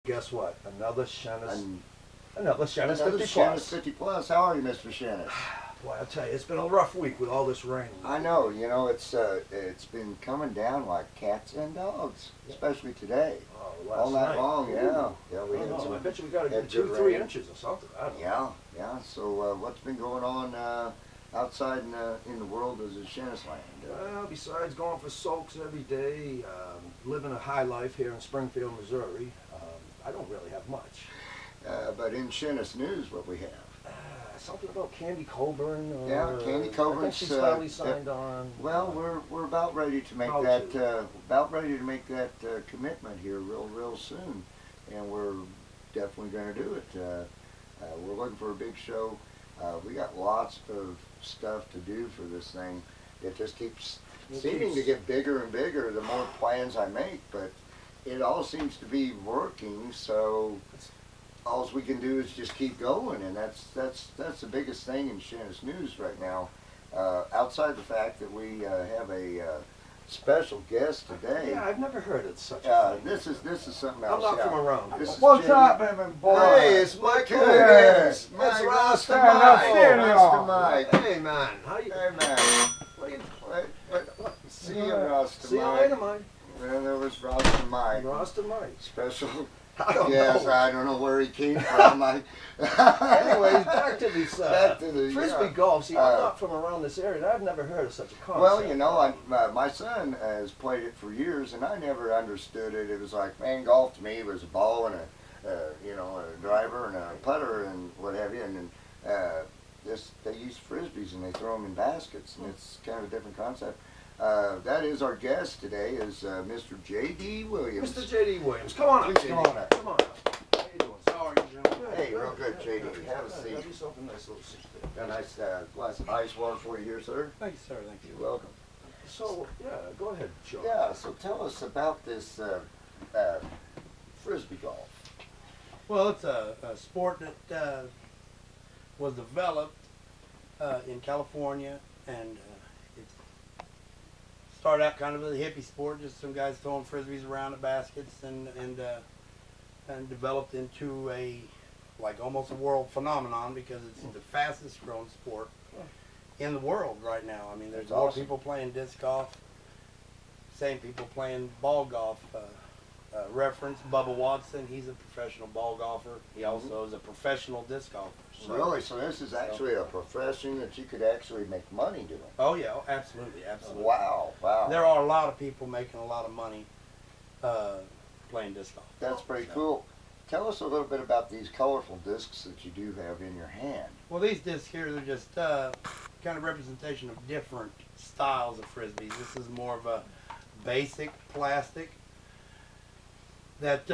Guess what? Another Shennis. An- Another Shennis Another 50 Shennis plus. 50 plus. How are you, Mr. Shennis? Boy, I'll tell you, it's been a rough week with all this rain. I know. You know, it's been coming down like cats and dogs, especially today. Oh, All last night night. long. Yeah. Yeah, we I had know, I some. bet you we got a had good good 2-3 rain. inches or something. I don't know. Yeah, yeah. So what's been going on outside in the world as a Shennis land? Well, besides going for soaks every day, living a high life here in Springfield, Missouri, I don't really have much. But in Shennis news, what we have? Something about Candy Coburn. Yeah, Candy I think Coburn's, she's finally signed on. Well, we're about ready to make that commitment here real soon, and we're definitely going to do it. We're looking for a big show. We got lots of stuff to do for this thing. It just keeps seeming to get bigger and bigger the more plans I make, but it all seems to be working. So all we can do is just keep going, and that's the biggest thing in Shennis news right now. Outside the fact that we have a special guest today. Yeah, I've never heard of such a thing. This is something I'm else. not from around. This is What's Jimmy. happening, boy? Hey, it's Mike. Yes. It's Rasta Rasta Mike. Mike. Hey, man. How you? Hey, man. What are you? What? See you, Rasta See you Mike. later, Mike. Well, there was Rasta Mike. Rasta Mike. Special. I don't Yes, know. I don't know where he came from. Anyways, back to this Back to the, Frisbee yeah. golf. See, I'm not from around this area, and I've never heard of such a concept. Well, you know, my son has played it for years, and I never understood it. It was like, man, golf to me was a ball and a driver and a putter and what have you, and they use frisbees and they throw them in baskets, and it's kind of a different concept. That is our guest today, is Mr. J.D. Williams. Mr. J.D. Williams, come on up, Please J.D. come on up. Come on up. How you doing? How are you, gentlemen? Hey, real good, J.D. Have a seat. Have yourself a nice little seat there. Got a nice glass of ice water for you here, sir. Thank you, sir. Thank you. You're welcome. So, yeah, go ahead, Joe. Yeah, so tell us about this frisbee golf. Well, it's a sport that was developed in California, and it started out kind of as a hippie sport, just some guys throwing frisbees around at baskets, and developed into almost a world phenomenon, because it's the fastest growing sport in the world right now. I mean, there's That's more awesome. people playing disc golf, same people playing ball golf. Reference Bubba Watson, he's a professional ball golfer. He also is a professional disc golfer. So, Really? So this is actually a profession that you could actually make money doing? oh yeah, absolutely, absolutely. Wow, wow. There are a lot of people making a lot of money playing disc golf. That's pretty cool. Tell us a little bit about these colorful discs that you do have in your hand. Well, these discs here, they're just kind of representation of different styles of frisbees. This is more of a basic plastic that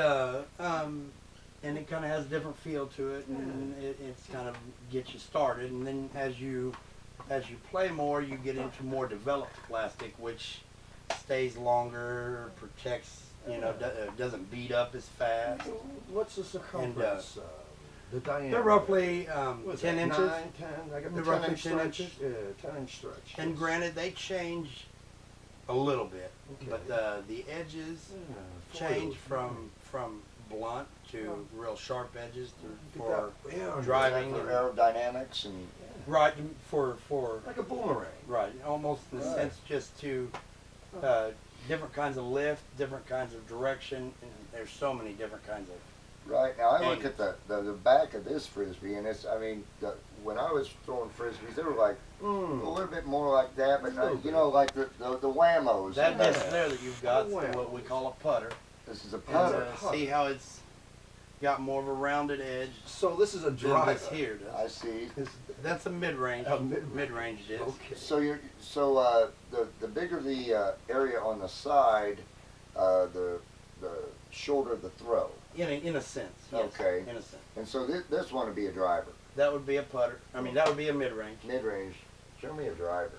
and it kind of has a different feel to it, and it's kind of gets you started. And then as you play more, you get into more developed plastic, which stays longer, protects, doesn't beat up as fast. What's the circumference? The diameter? They're roughly What's 10 that, inches. 9, 10? I got the They're 10 roughly inch 10 stretch. inches. Yeah, 10 inch stretch. And yes. granted, they change a little bit, Okay. but the edges Yeah, change foil. from blunt to real sharp edges Get for that air driving For and aerodynamics and right for like a boomerang. right, almost in a Right. sense just to different kinds of lift, different kinds of direction, and there's so many different kinds of. right now I look Angles. at the back of this frisbee, and it's, I mean, when I was throwing frisbees, they were like a little bit more like that, but Little bit. like the whammos. That and disc there that you've got is Wow. what we call a putter. This is a And, putter. see how it's got more of a rounded edge So this is a than driver. this here does. I see. That's a mid-range. A mid-range. disc. Okay. So the bigger the area on the side, the shorter the throw. In a sense. Yes, Okay. In a sense. And so this one would be a driver, That would be a putter. I mean, that would be a mid-range. mid-range. Show me a driver.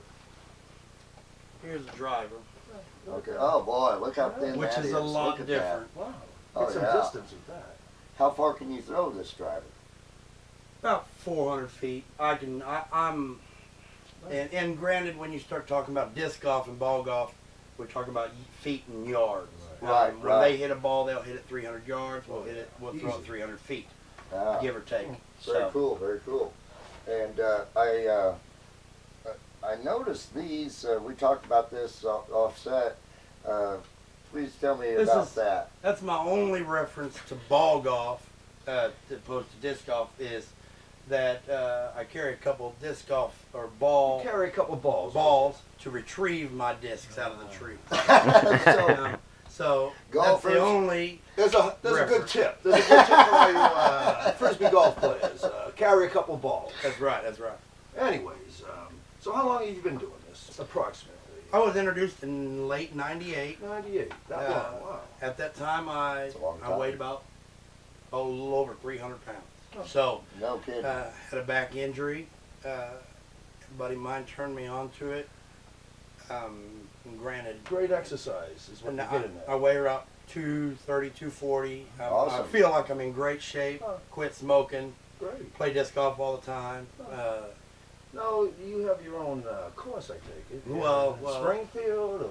Here's a driver, Okay. Oh boy, look how thin which that is is. a lot Look at different. Wow. Oh, Get some yeah. distance with that. That. How far can you throw this driver? About 400 feet. I'm, and granted, when you start talking about disc golf and ball golf, we're talking about feet and yards. Right, When right. they hit a ball, they'll hit it 300 yards. We'll hit it. We'll throw it Easy. 300 feet, Ah, give or take. very cool, very cool. And I noticed these. We talked about this offset. Please tell me This about is- that. That's my only reference to ball golf, as opposed to disc golf, is that I carry a couple of disc golf or ball Carry a couple balls. balls to retrieve my discs out of the tree. So, So that's Golfers- the only. There's a good Reference. tip. There's a good tip for all you frisbee golf players. Carry a couple balls. That's right. That's right. Anyways, so how long have you been doing this? Approximately. I was introduced in late '98. 98. That long. Wow. At that time, I That's a long I time. weighed about a little over 300 pounds. Oh. So no kidding. had a back injury. A buddy of mine turned me on to it. Granted, Great exercise is what and you're I getting at. weigh about 230, 240. I Awesome. feel like I'm in great shape. Oh. Quit smoking. Great. Play disc golf all the time. No, you have your own course, I take it. Well, Springfield or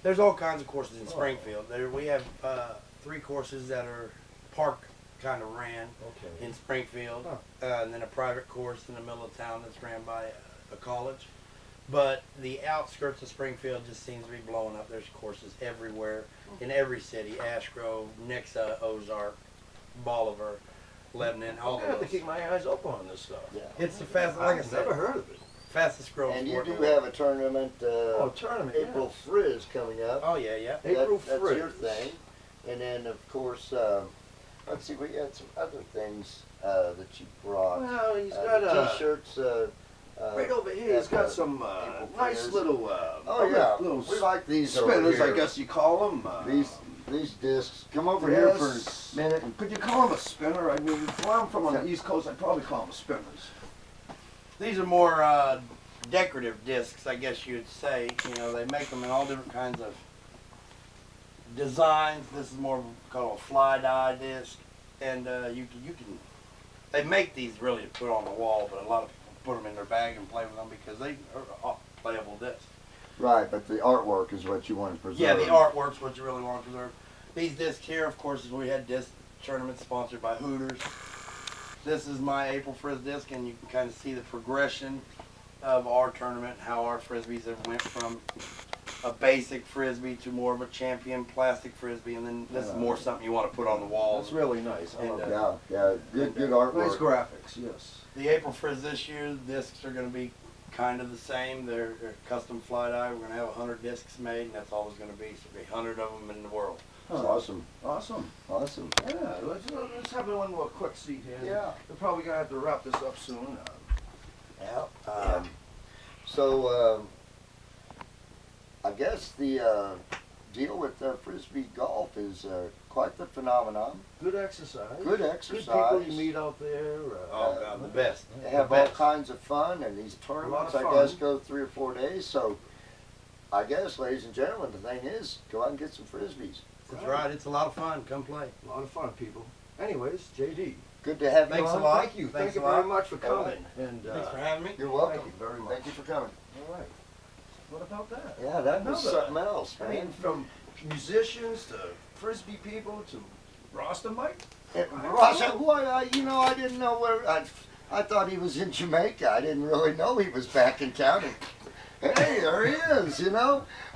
There's all kinds of courses in Oh. Springfield. We have 3 courses that are park kind of ran okay. in Springfield, and then a private course in the middle of town that's ran by a college. But the outskirts of Springfield just seems to be blowing up. There's courses everywhere in every city: Ash Grove, Nixa, Ozark, Bolivar, Lebanon, all I'm gonna have of to those. keep my eyes open on this stuff. Yeah. It's the fastest, like I I've said, never heard of it. fastest growing And you sport. do in the world. have a tournament, Tournament. April FRISBE coming up. Oh yeah, yeah. April That's your Frizz. thing. And then, of course, let's see, we had some other things that you brought. Well, he's The got T-shirts. right over here. He's got some April nice Frizz. little. Oh yeah, little we like these over spinners, here. I guess you call them. These discs. Come over here for Yes. a minute. And Could you call them a spinner? I mean, where I'm from on the East Coast, I'd probably call them spinners. These are more decorative discs, I guess you'd say. You know, they make them in all different kinds of designs. This is more called a fly dye disc, and you can. They make these really to put on the wall, but a lot of people put them in their bag and play with them because they are playable discs. Right, but the artwork is what you want to preserve. Yeah, the artwork's what you really want to preserve. These discs here, of course, is we had disc tournaments sponsored by Hooters. This is my April Frizz disc, and you can kind of see the progression of our tournament, how our frisbees have went from a basic frisbee to more of a champion plastic frisbee, and then this is more something you want to put on the walls. That's really nice. I And, love Yeah, good that. artwork. Nice graphics, yes. The April Frizz this year, the discs are going to be kind of the same. They're custom fly dye. We're going to have 100 discs made, and that's all there's going to be. So there'll be 100 of them in the world. That's awesome. Awesome. Awesome. Yeah, let's have one more quick seat here. Yeah. We're probably gonna have to wrap this up soon. Yeah. So, I guess the deal with frisbee golf is quite the phenomenon. Good exercise. Good Good exercise. people you meet out there. Oh, God, the best. They have The all best. kinds of fun, and these tournaments, of I guess, fun. go 3 or 4 days. So, I guess, ladies and gentlemen, the thing is, go out and get some frisbees. That's right. It's a lot of fun. Come play. A lot of fun, people. Anyways, JD. Good to have you Thanks on. a lot. Thank you. Thanks Thank you a lot. very much for coming. And Thanks for having me. You're welcome. Thank you very much. Thank you for coming. All right. What about that? Yeah, that was Another- something else, I man. mean, from musicians to frisbee people to Rasta Mike. Ross, I didn't know where. I thought he was in Jamaica. I didn't really know he was back in town. And, hey, there he is.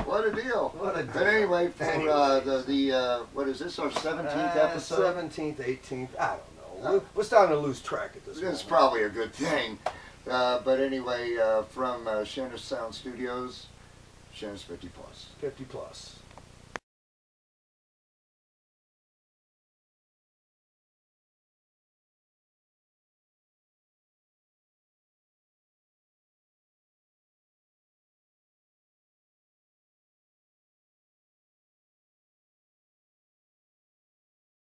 What a deal. What a But anyway, for the what is this? Our 17th episode. 17th, 18th. I don't know. We're starting to lose track at this That's point. probably a good thing. But anyway, from Shennis Sound Studios, Shennis 50 Plus. 50 plus.